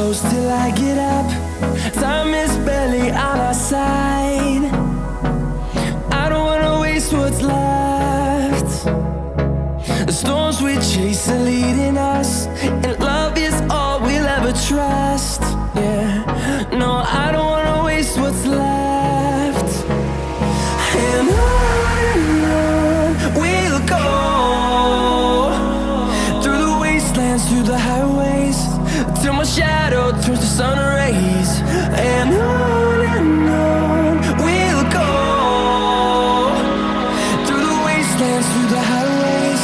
close till I get up. Time is barely on our side. I don't wanna waste what's left. The storms we chase are leading us, and love is all we'll ever trust. Yeah, no, I don't wanna waste what's left. And on we'll go, through the wastelands, through the highways, till my shadow turns to sun rays. And on we'll go, through the wastelands, through the highways,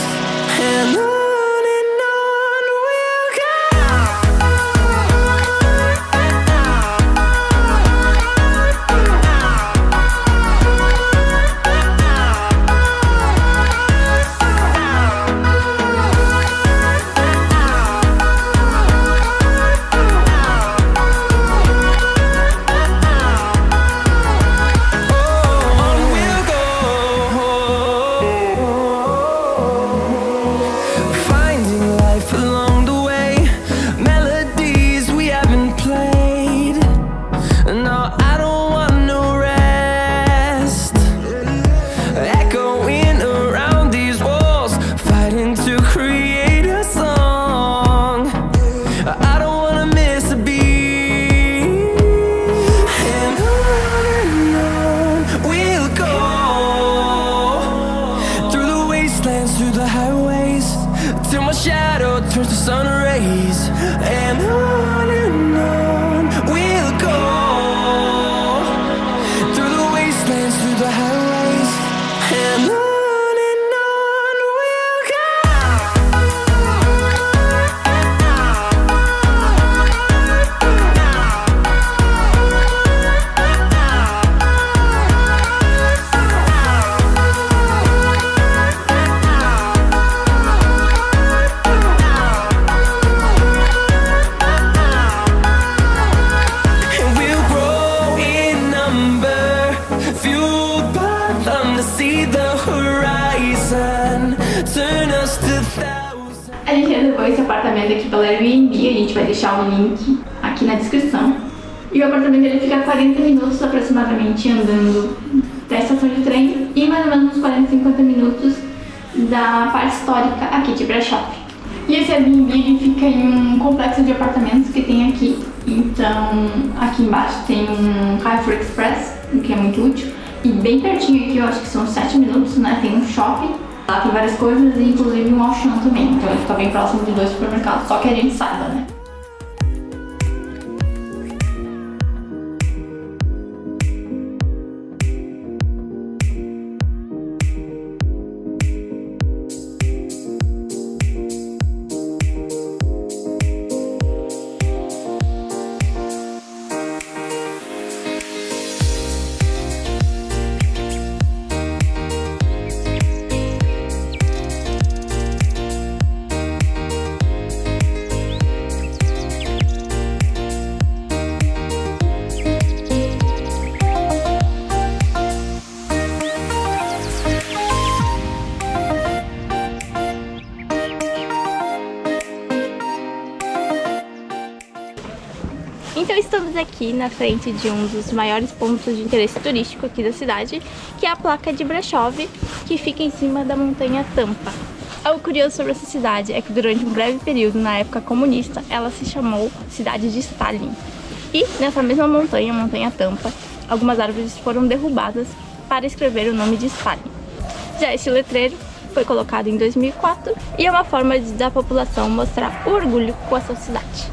and on we'll go. Through the highways, till my shadow turns to sun rays. And on we'll go, through the wastelands, through the highways, and on we'll go. A gente reservou esse apartamento aqui pela Airbnb, a gente vai deixar o link aqui na descrição. E o apartamento ele fica a 40 minutos aproximadamente andando da estação de trem e mais ou menos uns 40, 50 minutos da parte histórica aqui de Brasov. E esse Airbnb ele fica em um complexo de apartamentos que tem aqui. Então aqui embaixo tem um Carrefour Express, o que é muito útil. E bem pertinho aqui, eu acho que são 7 minutos, né? Tem um shopping. Lá tem várias coisas, inclusive um Auchan também, então ele fica bem próximo de 2 supermercados, só que a gente saiba, né? Então estamos aqui na frente de um dos maiores pontos de interesse turístico aqui da cidade, que é a placa de Brasov, que fica em cima da montanha Tampa. Algo curioso sobre essa cidade é que durante um breve período, na época comunista, ela se chamou Cidade de Stalin. E nessa mesma montanha, a montanha Tampa, algumas árvores foram derrubadas para escrever o nome de Stalin. Já esse letreiro foi colocado em 2004 e é uma forma da população mostrar o orgulho com a sua cidade.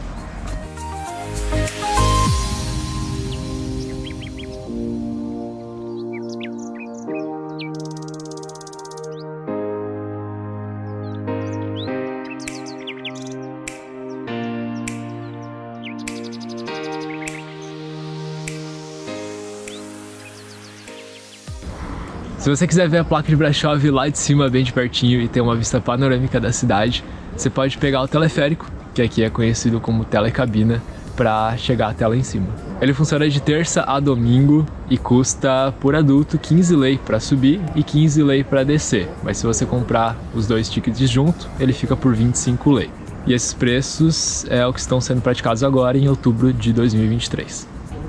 Se você quiser ver a placa de Brasov lá de cima, bem de pertinho, e ter uma vista panorâmica da cidade, você pode pegar o teleférico, que aqui é conhecido como telecabina, para chegar até lá em cima. Ele funciona de terça a domingo e custa, por adulto, 15 lei para subir e 15 lei para descer. Mas se você comprar os dois tickets junto, ele fica por 25 lei. E esses preços é o que estão sendo praticados agora em outubro de 2023.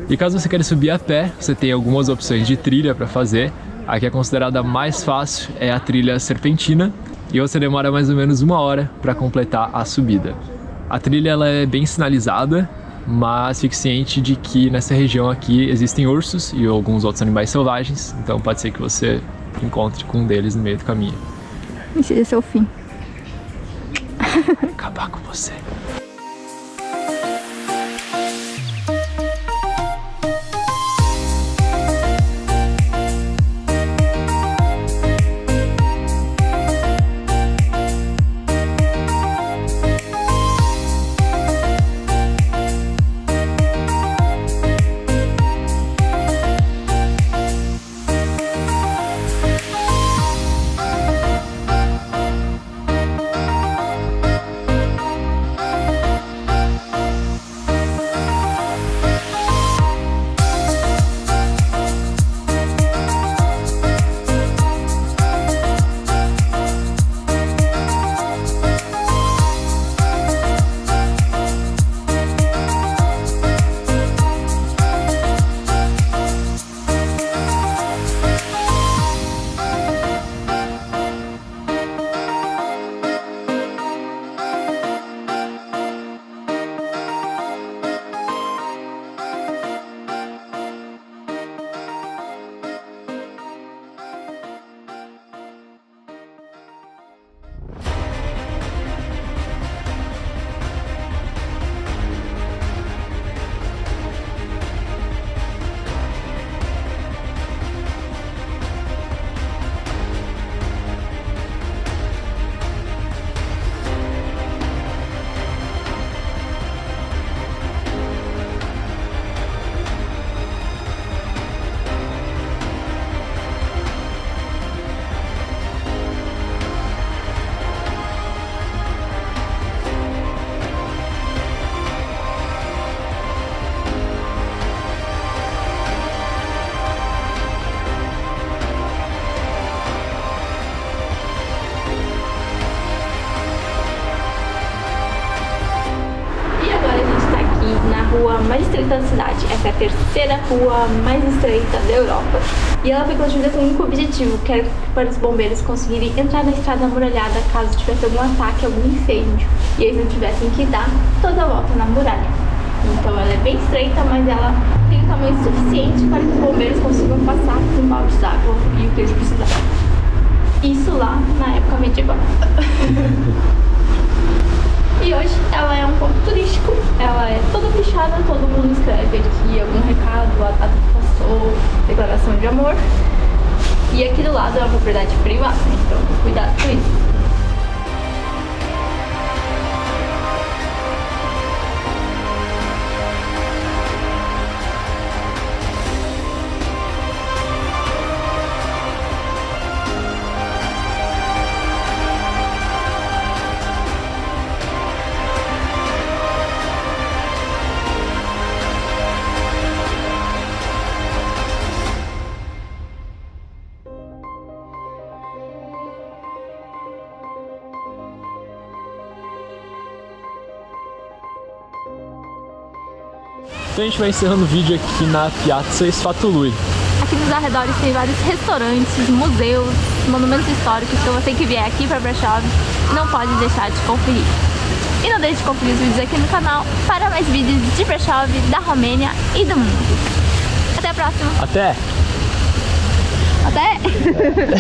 E caso você queira subir a pé, você tem algumas opções de trilha para fazer. A que é considerada mais fácil é a trilha serpentina e você demora mais ou menos 1 hora para completar a subida. A trilha ela é bem sinalizada, mas fique ciente de que nessa região aqui existem ursos e alguns outros animais selvagens, então pode ser que você encontre com um deles no meio do caminho. Esse é seu fim. Acabar com você. Rua mais estreita da cidade. Essa é a terceira rua mais estreita da Europa. E ela foi construída com um único objetivo, que era para os bombeiros conseguirem entrar na estrada amuralhada caso tivesse algum ataque, algum incêndio. E eles não tivessem que dar toda a volta na muralha. Então ela é bem estreita, mas ela tem um tamanho suficiente para que os bombeiros consigam passar com baldes d'água e o que eles precisavam. Isso lá na época medieval. E hoje ela é um ponto turístico, ela é toda pichada, todo mundo escreve aqui algum recado, a data que passou, declaração de amor. E aqui do lado é uma propriedade privada, então cuidado com isso. Então a gente vai encerrando o vídeo aqui na Piazza Sfatului. Aqui nos arredores tem vários restaurantes, museus, monumentos históricos, então você que vier aqui para Brașov não pode deixar de conferir. E não deixe de conferir os vídeos aqui no canal para mais vídeos de Brașov, da Romênia e do mundo. Até a próxima! Até! Até!